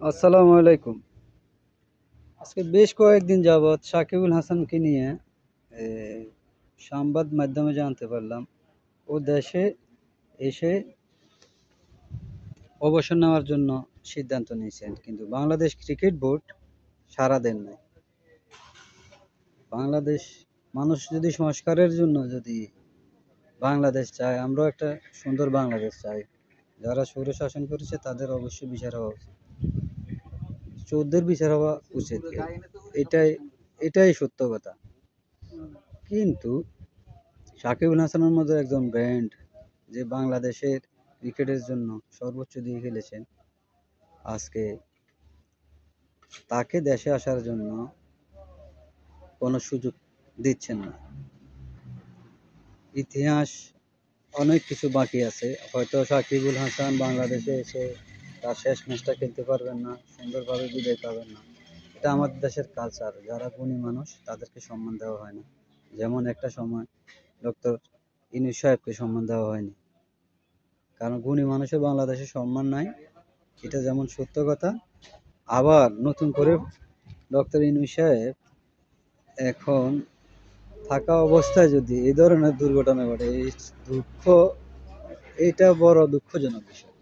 আসসালামু আলাইকুম। আজকে বেশ কয়েকদিন যাবৎ সাকিবুল হাসানকে নিয়ে এ, সংবাদ মাধ্যমে জানতে পারলাম ও দেশে এসে অবসর নেওয়ার জন্য সিদ্ধান্ত নিয়েছেন, কিন্তু বাংলাদেশ ক্রিকেট বোর্ড সাড়া দেন নাই। বাংলাদেশ মানুষ যদি সংস্কারের জন্য যদি বাংলাদেশ চায়, আমরাও একটা সুন্দর বাংলাদেশ চাই। যারা স্বৈর শাসন করেছে তাদের অবশ্যই বিচার হওয়া উচিত, চোরদের বিচার হওয়া উচিত। এটাই এটাই সত্য কথা। কিন্তু সাকিবুল হাসানের মতো একজন ব্র্যান্ড, যে বাংলাদেশের ক্রিকেটের জন্য সর্বোচ্চ দিয়ে খেলেছেন, আজকে তাকে দেশে আসার জন্য কোনো সুযোগ দিচ্ছেন না। ইতিহাস অনেক কিছু বাকি আছে। হয়তো সাকিবুল হাসান বাংলাদেশে এসে তার শেষ ম্যাচটা খেলতে পারবেন না, সুন্দরভাবে বিদায় পাবেন না। এটা আমাদের দেশের কালচার। যারা গুণী মানুষ তাদেরকে সম্মান দেওয়া হয় না। যেমন একটা সময় ডক্টর ইউনূস সাহেবকে সম্মান দেওয়া হয়নি, কারণ গুণী মানুষের বাংলাদেশে সম্মান নাই। এটা যেমন সত্য কথা, আবার নতুন করে ডক্টর ইউনূস সাহেব এখন থাকা অবস্থায় যদি এই ধরনের দুর্ঘটনা ঘটে, এই দুঃখ, এটা বড় দুঃখজনক বিষয়।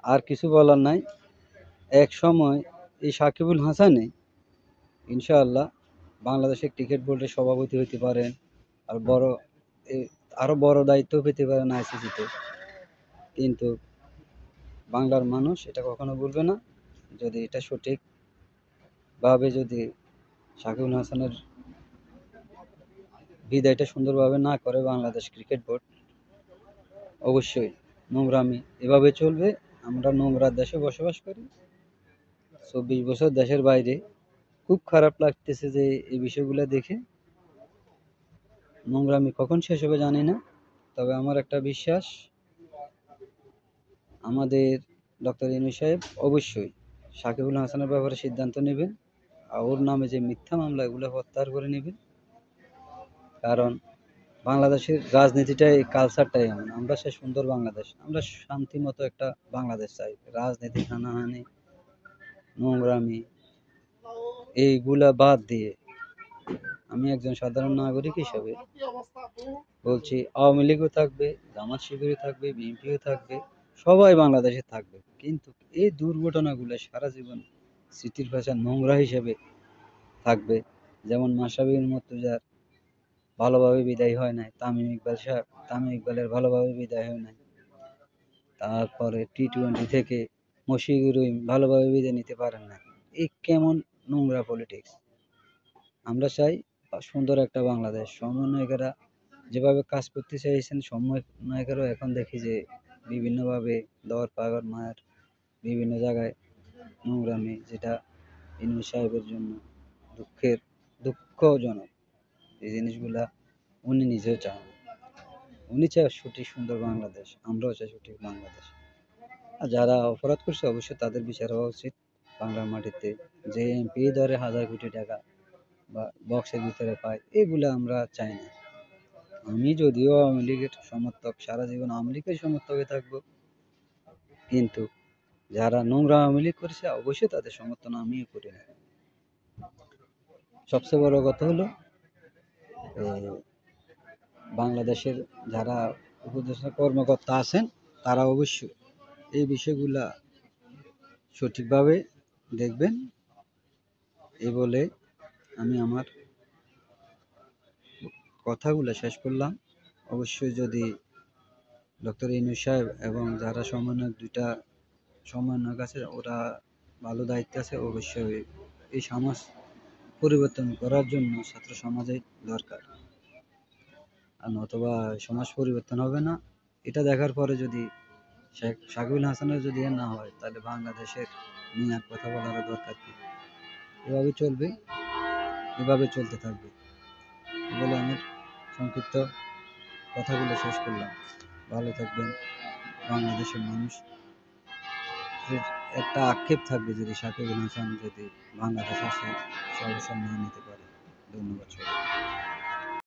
আর কিছু বলার নাই। এক সময় এই সাকিবুল হাসানই ইনশাআল্লাহ বাংলাদেশের ক্রিকেট বোর্ডের সভাপতি হতে পারেন, আর আরো বড় দায়িত্ব পেতে পারেন আইসিসিতে। কিন্তু বাংলার মানুষ এটা কখনো ভুলবে না। যদি এটা সঠিকভাবে যদি সাকিবুল হাসানের বিদায়টা সুন্দরভাবে না করে বাংলাদেশ ক্রিকেট বোর্ড, অবশ্যই নোংরামি এভাবে চলবে। আমরা নোংরা দেশে বসবাস করি, 24 বছর দেশের বাইরে। খুব খারাপ লাগতেছে যে এই বিষয়গুলো দেখে। নোংরামি কখন শেষ হবে জানি না, তবে আমার একটা বিশ্বাস, আমাদের ডক্টর ইউনূস সাহেব অবশ্যই সাকিবুল হাসানের ব্যাপারে সিদ্ধান্ত নেবেন, আর ওর নামে যে মিথ্যা মামলা এগুলো প্রত্যাহার করে নেবেন। কারণ বাংলাদেশের রাজনীতিটাই, কালচারটাই এমন। আমরা সে সুন্দর বাংলাদেশ, আমরা শান্তি মতো একটা বাংলাদেশ চাই। রাজনীতি, হানাহানি, নোংরামি এইগুলা বাদ দিয়ে আমি একজন সাধারণ নাগরিক হিসেবে বলছি, আওয়ামী লীগও থাকবে, জামাত শিবিরও থাকবে, বিএনপিও থাকবে, সবাই বাংলাদেশে থাকবে, কিন্তু এই দুর্ঘটনাগুলো সারা জীবন স্মৃতির ভাষা নোংরা হিসেবে থাকবে। যেমন মাশরাফি মুর্তজার ভালোভাবে বিদায় হয় নাই, তামিম ইকবালের ভালোভাবে বিদায় হয় নাই, তারপরে টি-20 থেকে মুশফিকুর রহিম ভালোভাবে বিদায় নিতে পারেন না। এই কেমন নোংরা পলিটিক্স! আমরা চাই সুন্দর একটা বাংলাদেশ। সমন্বয়কেরা যেভাবে কাজ করতে চাইছেন, সমন্বয়কেরাও এখন দেখি যে বিভিন্নভাবে দর পাগড় মায়ের বিভিন্ন জায়গায় নোংরামি, যেটা ইউনূস সাহেবের জন্য দুঃখজনক। এই জিনিসগুলা উনি নিজেও চান। উনি চায় সঠিক সুন্দর বাংলাদেশ, আমরাও চাই সঠিক বাংলাদেশ। আর যারা অপরাধ করছে অবশ্যই তাদের বিচার হওয়া উচিত বাংলার মাটিতে। যে এমপি ধরে হাজার কোটি টাকা বা বক্সের ভিতরে পায়, এগুলো আমরা চাই না। আমি যদিও আওয়ামী লীগের সমর্থক, সারা জীবন আওয়ামী লীগের সমর্থকে থাকবো, কিন্তু যারা নোংরা আওয়ামী লীগ করেছে অবশ্যই তাদের সমর্থন আমিও করি না। সবচেয়ে বড় কথা হলো বাংলাদেশের যারা উপদেষ্টা কর্মকর্তা আছেন তারা অবশ্যই এই বিষয়গুলা সঠিকভাবে দেখবেন। এই বলে আমি আমার কথাগুলো শেষ করলাম। অবশ্যই যদি ডক্টর ইউনূস সাহেব এবং যারা দুইটা সমন্বয়ক আছে, ওরা ভালো দায়িত্বে আছে, অবশ্যই এই সমাজ পরিবর্তন করার জন্য ছাত্র সমাজের দরকার। আর নতুবা সমাজ পরিবর্তন হবে না। এটা দেখার পরে যদি সাকিবুল হাসানের যদি না হয়, তাহলে বাংলাদেশের নিয়ে আর কথা বলার দরকার কি? এভাবে চলবে, এভাবে চলতে থাকবে বলে আমার সংক্ষিপ্ত কথাগুলো শেষ করলাম। ভালো থাকবেন বাংলাদেশের মানুষ। একটা আক্ষেপ থাকবে যদি সাকিবুল হাসান যদি বাংলাদেশ আসে অবসর না নিতে পারে। ধন্যবাদ সবাই।